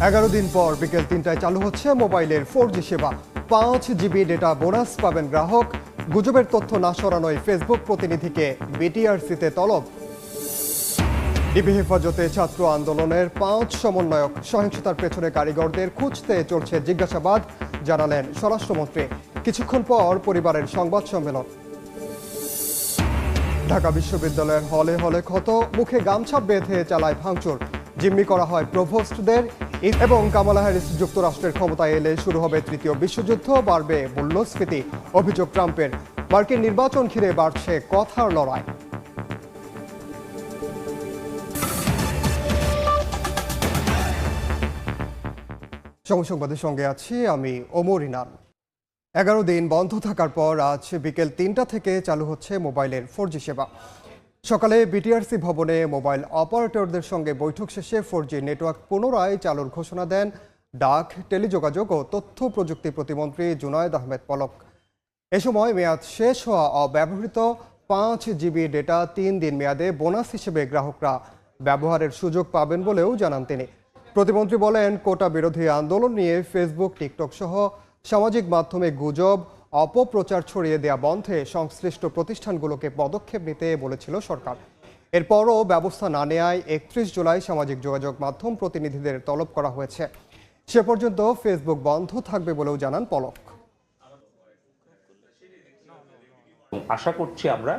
11 দিন পর বিকেল 3টায় চালু হচ্ছে মোবাইলের 4G সেবা। 5 GB ডেটা বোনাস পাবেন গ্রাহক। গুজবের তথ্য না সরানোয় ফেসবুক প্রতিনিধিকে বিটিআরসিতে তলব। ডিবি হেফাজতে ছাত্র আন্দোলনের 5 সমন্বয়ক। সহিংসতার পেছনে কারিগরদের খুঁজতে চলছে জিজ্ঞাসাবাদ, জানালেন স্বরাষ্ট্রমন্ত্রী। কিছুক্ষণ পর পরিবারের সংবাদ সম্মেলন। ঢাকা বিশ্ববিদ্যালয়ের হলে হলে ক্ষত, মুখে গামছা বেঁধে চালায় ভাঙচুর। জিম্মি করা হয় প্রভোস্টদের। এবং কামালা হ্যারিস যুক্তরাষ্ট্রের ক্ষমতায় এলে শুরু হবে তৃতীয় বিশ্বযুদ্ধ, বাড়বে মূল্যস্ফীতি। অভিযোগ ট্রাম্পের। মার্কিন নির্বাচন ঘিরে বাড়ছে কথার লড়াই। সংবাদের সঙ্গে আছি আমি ওমর ইনান। 11 দিন বন্ধ থাকার পর আজ বিকেল 3টা থেকে চালু হচ্ছে মোবাইলের 4G সেবা। সকালে বিটিআরসি ভবনে মোবাইল অপারেটরদের সঙ্গে বৈঠক শেষে 4G নেটওয়ার্ক পুনরায় চালুর ঘোষণা দেন ডাক, টেলিযোগাযোগ ও তথ্য প্রযুক্তি প্রতিমন্ত্রী জুনায়েদ আহমেদ পলক। এ সময় মেয়াদ শেষ হওয়া অব্যবহৃত 5 GB ডেটা 3 দিন মেয়াদে বোনাস হিসেবে গ্রাহকরা ব্যবহারের সুযোগ পাবেন বলেও জানান তিনি। প্রতিমন্ত্রী বলেন, কোটা বিরোধী আন্দোলন নিয়ে ফেসবুক, টিকটক সহ সামাজিক মাধ্যমে গুজব, অপপ্রচার ছড়িয়ে দেয়া বন্ধে সংশ্লিষ্ট প্রতিষ্ঠানগুলোকে পদক্ষেপ নিতে বলেছিল সরকার। এরপরও ব্যবস্থা না নেয়ায় 31 জুলাই সামাজিক যোগাযোগ মাধ্যম প্রতিনিধিদের তলব করা হয়েছে। সে পর্যন্ত ফেসবুক বন্ধ থাকবে বলেও জানান পলক। আশা করছি আমরা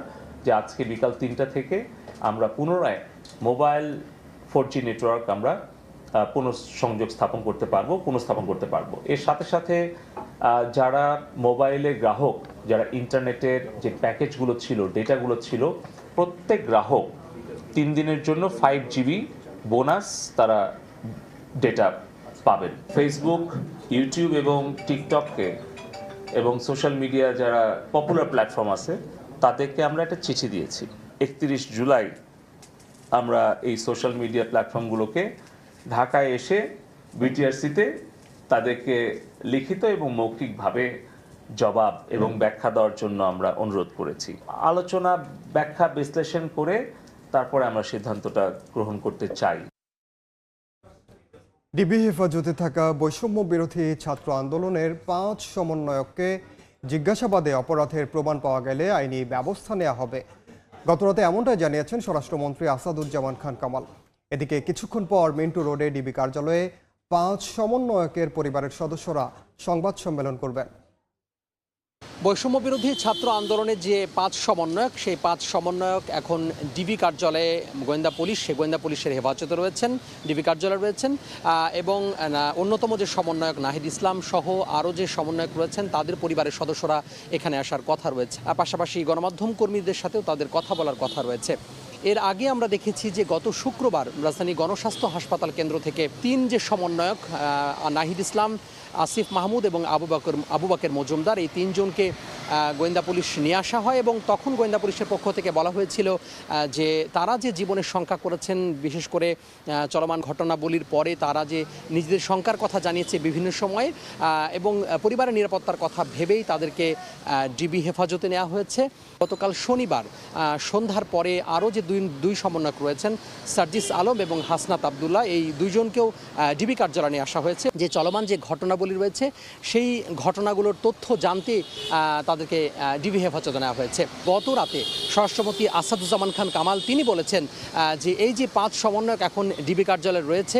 যে আজকে বিকাল 3টা থেকে আমরা পুনরায় মোবাইল 4G নেটওয়ার্ক আমরা পুনঃসংযোগ পুনঃস্থাপন করতে পারবো। এর সাথে সাথে যারা মোবাইলের গ্রাহক, যারা ইন্টারনেটের যে প্যাকেজগুলো ছিল, ডেটাগুলো ছিল, প্রত্যেক গ্রাহক 3 দিনের জন্য 5 GB বোনাস তারা ডেটা পাবেন। ফেসবুক, ইউটিউব এবং টিকটককে এবং সোশ্যাল মিডিয়া যারা পপুলার প্ল্যাটফর্ম আছে তাদেরকে আমরা একটা চিঠি দিয়েছি। 31 জুলাই আমরা এই সোশ্যাল মিডিয়া প্ল্যাটফর্মগুলোকে ঢাকায় এসে বিটিআরসিতে তাদেরকে লিখিত এবং মৌখিকভাবে জবাব এবং ব্যাখ্যা দেওয়ার জন্য আমরা অনুরোধ করেছি। আলোচনা, ব্যাখ্যা, বিশ্লেষণ করে তারপরে আমরা সিদ্ধান্তটা গ্রহণ করতে চাই। ডিবি হেফাজতে থাকা বৈষম্য বিরোধী ছাত্র আন্দোলনের 5 সমন্বয়ককে জিজ্ঞাসাবাদে অপরাধের প্রমাণ পাওয়া গেলে আইনি ব্যবস্থা নেওয়া হবে। গতরাতে এমনটাই জানিয়েছেন স্বরাষ্ট্রমন্ত্রী আসাদুজ্জামান খান কামাল। এদিকে কিছুক্ষণ পর মিন্টু রোডে ডিবি কার্যালয়ে 5 সমন্বয়কের পরিবারের সদস্যরা সংবাদ সম্মেলন করবেন। বৈষম্য বিরোধী ছাত্র আন্দোলনের যে 5 সমন্বয়ক, সেই 5 সমন্বয়ক এখন ডিবি কার্যালয়ে গোয়েন্দা পুলিশ, সেই গোয়েন্দা পুলিশের হেফাজতে রয়েছেন, ডিবি কার্যালয়ে রয়েছেন। এবং অন্যতম যে সমন্বয়ক নাহিদ ইসলাম সহ আরও যে সমন্বয়ক রয়েছেন তাদের পরিবারের সদস্যরা এখানে আসার কথা রয়েছে। পাশাপাশি গণমাধ্যম কর্মীদের সাথেও তাদের কথা বলার কথা রয়েছে। এর আগে আমরা দেখেছি যে গত শুক্রবার রাজধানী গণস্বাস্থ্য হাসপাতাল কেন্দ্র থেকে 3 যে সমন্বয়ক নাহিদ ইসলাম, আসিফ মাহমুদ এবং আবু বকর মজুমদার, এই 3 জনকে গোয়েন্দা পুলিশ নিয়ে আসা হয় এবং তখন গোয়েন্দা পুলিশের পক্ষ থেকে বলা হয়েছিল যে তারা যে জীবনের শঙ্কা করেছেন, বিশেষ করে চলমান ঘটনাবলীর পরে তারা যে নিজেদের শঙ্কার কথা জানিয়েছে বিভিন্ন সময়ে, এবং পরিবারের নিরাপত্তার কথা ভেবেই তাদেরকে ডিবি হেফাজতে নেওয়া হয়েছে। গতকাল শনিবার সন্ধ্যার পরে আরও যে দুই সমন্বয়ক রয়েছেন, সার্জিস আলম এবং হাসনাত আবদুল্লাহ, এই 2 জনকেও ডিবি কার্যালয়ে নিয়ে আসা হয়েছে। যে চলমান যে ঘটনাবলী রয়েছে সেই ঘটনাগুলোর তথ্য জানতে তাদেরকে ডিবি হেফাজতে নেওয়া হয়েছে। গত রাতে স্বরাষ্ট্রমন্ত্রী আসাদুজ্জামান খান কামাল তিনি বলেছেন যে এই যে 5 সমন্বয়ক এখন ডিবি কার্যালয়ে রয়েছে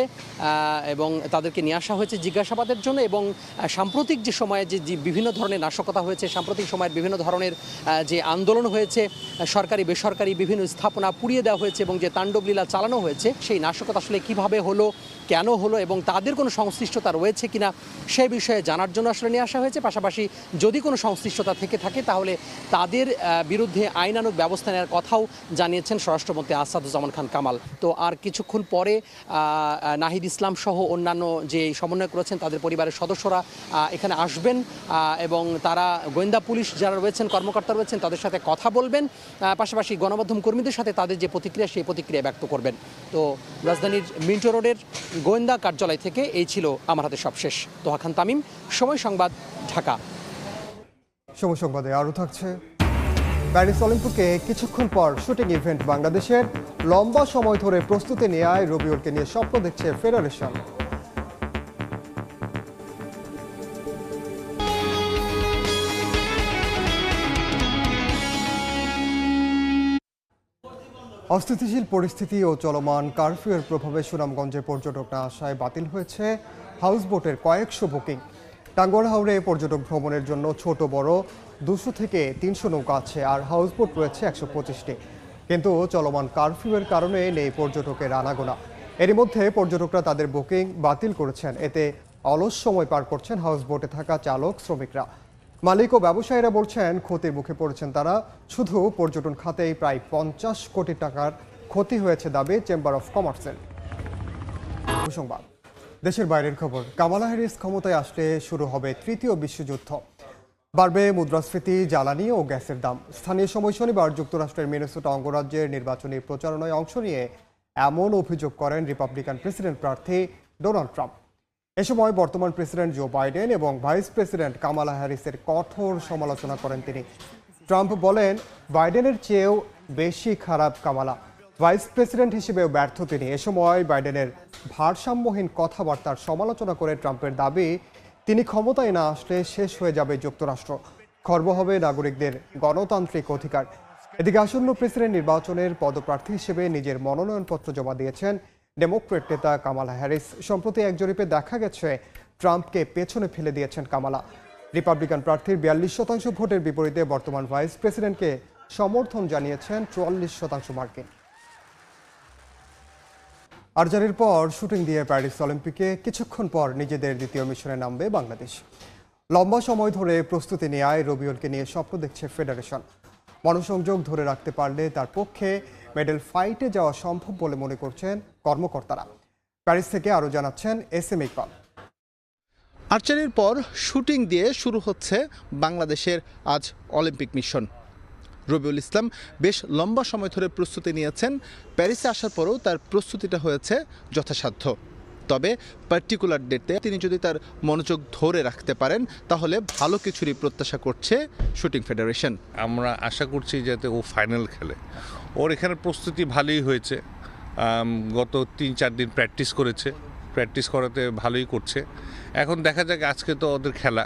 এবং তাদেরকে নিয়ে আসা হয়েছে জিজ্ঞাসাবাদের জন্য, এবং সাম্প্রতিক যে সময়ে যে বিভিন্ন ধরনের নাশকতা হয়েছে, সাম্প্রতিক সময়ের বিভিন্ন ধরনের যে আন্দোলন হয়েছে, সরকারি বেসরকারি বিভিন্ন স্থাপনা পুড়িয়ে দেওয়া হয়েছে এবং যে তাণ্ডবলীলা চালানো হয়েছে, সেই নাশকতা আসলে কিভাবে হলো, কেন হলো এবং তাদের কোনো সংশ্লিষ্টতা রয়েছে কিনা সেই বিষয়ে জানার জন্য আসলে নিয়ে আসা হয়েছে। পাশাপাশি যদি কোনো সংশ্লিষ্টতা থেকে থাকে তাহলে তাদের বিরুদ্ধে আইনানুগ ব্যবস্থা নেওয়ার কথাও জানিয়েছেন স্বরাষ্ট্রমন্ত্রী আসাদুজ্জামান খান কামাল। তো আর কিছুক্ষণ পরে নাহিদ ইসলাম সহ অন্যান্য যে সমন্বয়ক রয়েছেন তাদের পরিবারের সদস্যরা এখানে আসবেন এবং তারা গোয়েন্দা পুলিশ যারা রয়েছেন, কর্মকর্তা রয়েছেন, তাদের সাথে কথা বলবেন। পাশাপাশি গণমাধ্যম কর্মীদের সাথে তাদের যে প্রতিক্রিয়া, সেই প্রতিক্রিয়া ব্যক্ত করবেন। তো রাজধানীর মিন্টো রোডের গোয়েন্দা কার্যালয় থেকে এই ছিল আমার হাতে সবশেষ। তোহা খান তামিম, সময় সংবাদ, ঢাকা। সময় সংবাদে আরও থাকছে। প্যারিস অলিম্পিকে কিছুক্ষণ পর শুটিং ইভেন্ট বাংলাদেশের। লম্বা সময় ধরে প্রস্তুতি নেওয়ায় রবিউলকে নিয়ে স্বপ্ন দেখছে ফেডারেশন। অস্থিতিশীল পরিস্থিতি ও চলমান কারফিউয়ের প্রভাবে সুনামগঞ্জে পর্যটক না আসায় বাতিল হয়েছে হাউসবোটের কয়েকশো বুকিং। টাঙ্গুয়ার হাওরে পর্যটক ভ্রমণের জন্য ছোট বড় 200 থেকে 300 নৌকা আছে, আর হাউসবোট রয়েছে 125টি। কিন্তু চলমান কারফিউয়ের কারণে নেই পর্যটকের আনাগোনা। এরই মধ্যে পর্যটকরা তাদের বুকিং বাতিল করেছেন। এতে অলস সময় পার করছেন হাউসবোটে থাকা চালক শ্রমিকরা। মালিক ও ব্যবসায়ীরা বলছেন ক্ষতির মুখে পড়েছেন তারা। শুধু পর্যটন খাতেই প্রায় 50 কোটি টাকার ক্ষতি হয়েছে দাবি চেম্বার অফ কমার্সের। সংবাদ দেশের বাইরের খবর। কামালা হ্যারিস ক্ষমতায় আসলে শুরু হবে তৃতীয় বিশ্বযুদ্ধ। বাড়বে মুদ্রাস্ফীতি, জ্বালানি ও গ্যাসের দাম। স্থানীয় সময় শনিবার যুক্তরাষ্ট্রের মিনেসোটা অঙ্গরাজ্যের নির্বাচনী প্রচারণায় অংশ নিয়ে এমন অভিযোগ করেন রিপাবলিকান প্রেসিডেন্ট প্রার্থী ডোনাল্ড ট্রাম্প। এ সময় বর্তমান প্রেসিডেন্ট জো বাইডেন এবং ভাইস প্রেসিডেন্ট কামালা হ্যারিসের কঠোর সমালোচনা করেন তিনি। ট্রাম্প বলেন, বাইডেনের চেয়েও বেশি খারাপ কামালা, ভাইস প্রেসিডেন্ট হিসেবেও ব্যর্থ তিনি। এ সময় বাইডেনের ভারসাম্যহীন কথাবার্তার সমালোচনা করে ট্রাম্পের দাবি, তিনি ক্ষমতায় না আসলে শেষ হয়ে যাবে যুক্তরাষ্ট্র, খর্ব হবে নাগরিকদের গণতান্ত্রিক অধিকার। এদিকে আসন্ন প্রেসিডেন্ট নির্বাচনের পদপ্রার্থী হিসেবে নিজের মনোনয়নপত্র জমা দিয়েছেন ডেমোক্রেট নেতা কামালা হ্যারিস। সম্প্রতি এক জরিপে দেখা গেছে ট্রাম্পকে পেছনে ফেলে দিয়েছেন কামালা। রিপাবলিকান প্রার্থীর 42% ভোটের বিপরীতে বর্তমান ভাইস প্রেসিডেন্টকে সমর্থন জানিয়েছেন 44% মার্কিন। আর্চারির পর শুটিং দিয়ে প্যারিস অলিম্পিকে কিছুক্ষণ পর নিজেদের দ্বিতীয় মিশনে নামবে বাংলাদেশ। লম্বা সময় ধরে প্রস্তুতি নেয় রবিউলকে নিয়ে স্বপ্ন দেখছে ফেডারেশন। মনোসংযোগ ধরে রাখতে পারলে তার পক্ষে মেডেল ফাইটে যাওয়া সম্ভব বলে মনে করছেন কর্মকর্তারা। প্যারিস থেকে আরও জানাচ্ছেন SM ইকবাল। আর্চারির পর শুটিং দিয়ে শুরু হচ্ছে বাংলাদেশের আজ অলিম্পিক মিশন। রবিউল ইসলাম বেশ লম্বা সময় ধরে প্রস্তুতি নিয়েছেন। প্যারিসে আসার পরেও তার প্রস্তুতিটা হয়েছে যথাসাধ্য। তবে পার্টিকুলার ডেটে তিনি যদি তার মনোযোগ ধরে রাখতে পারেন তাহলে ভালো কিছুরই প্রত্যাশা করছে শুটিং ফেডারেশন। আমরা আশা করছি যাতে ও ফাইনাল খেলে। ওর এখানে প্রস্তুতি ভালোই হয়েছে। গত 3-4 দিন প্র্যাকটিস করাতে ভালোই করছে। এখন দেখা যাক, আজকে তো ওদের খেলা,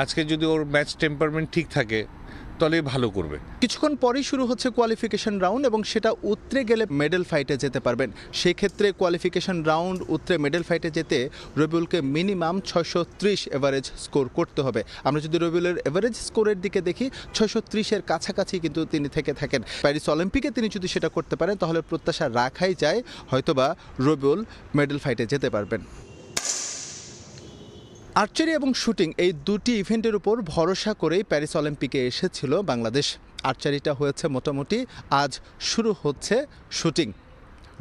আজকে যদি ওর ম্যাচ টেম্পারমেন্ট ঠিক থাকে তাহলে ভালো করবে। কিছুক্ষণ পরেই শুরু হচ্ছে কোয়ালিফিকেশন রাউন্ড এবং সেটা উতরে গেলে মেডেল ফাইটে যেতে পারবেন। সেই ক্ষেত্রে কোয়ালিফিকেশন রাউন্ড উতরে মেডেল ফাইটে যেতে রবিউলকে মিনিমাম 630 এভারেজ স্কোর করতে হবে। আমরা যদি রবিউলের এভারেজ স্কোরের দিকে দেখি 630-এর কাছাকাছি কিন্তু তিনি থেকে থাকেন। প্যারিস অলিম্পিকে তিনি যদি সেটা করতে পারেন তাহলে প্রত্যাশা রাখাই যায় হয়তোবা রবিউল মেডেল ফাইটে যেতে পারবেন। আর্চারি এবং শুটিং এই দুটি ইভেন্টের উপর ভরসা করেই প্যারিস অলিম্পিকে এসেছিল বাংলাদেশ। আর্চারিটা হয়েছে মোটামুটি, আজ শুরু হচ্ছে শুটিং।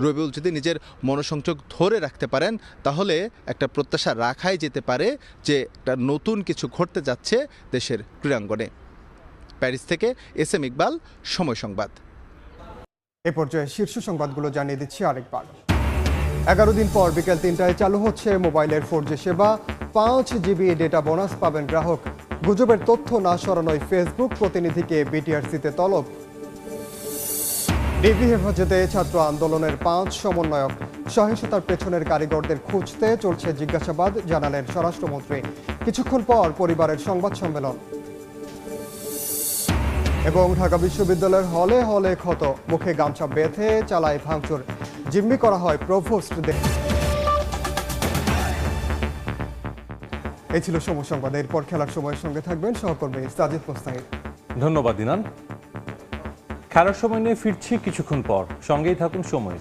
রবিউল যদি নিজের মনোসংযোগ ধরে রাখতে পারেন তাহলে একটা প্রত্যাশা রাখাই যেতে পারে যে একটা নতুন কিছু ঘটতে যাচ্ছে দেশের ক্রীড়াঙ্গনে। প্যারিস থেকে SM ইকবাল, সময় সংবাদ। এ পর্যায়ে শীর্ষ সংবাদগুলো জানিয়ে দিচ্ছি আরেকবার। 11 দিন পর বিকেল 3টায় চালু হচ্ছে মোবাইলের 4G সেবা। 5 GB ডেটা বোনাস পাবেন গ্রাহক। গুজবের তথ্য না সরানোয় ফেসবুক প্রতিনিধিকে বিটিআরসিতে তলব। ডিবি হেফাজতে ছাত্র আন্দোলনের 5 সমন্বয়ক। সহিংসতার পেছনের কারিগরদের খুঁজতে চলছে জিজ্ঞাসাবাদ, জানালেন স্বরাষ্ট্রমন্ত্রী। কিছুক্ষণ পর পরিবারের সংবাদ সম্মেলন। এবং ঢাকা বিশ্ববিদ্যালয়ের হলে হলে ক্ষত, মুখে গামছা বেঁধে চালায় ভাঙচুর, জিম্মি করা হয় প্রভোস্টদের। এই ছিল সময় সংবাদ। এরপর খেলার সময়ের সঙ্গে থাকবেন সহকর্মী সাজিদ মোস্তাহিদ। ধন্যবাদ ইনান। খেলার সময় নিয়ে ফিরছি কিছুক্ষণ পর, সঙ্গেই থাকুন সময়।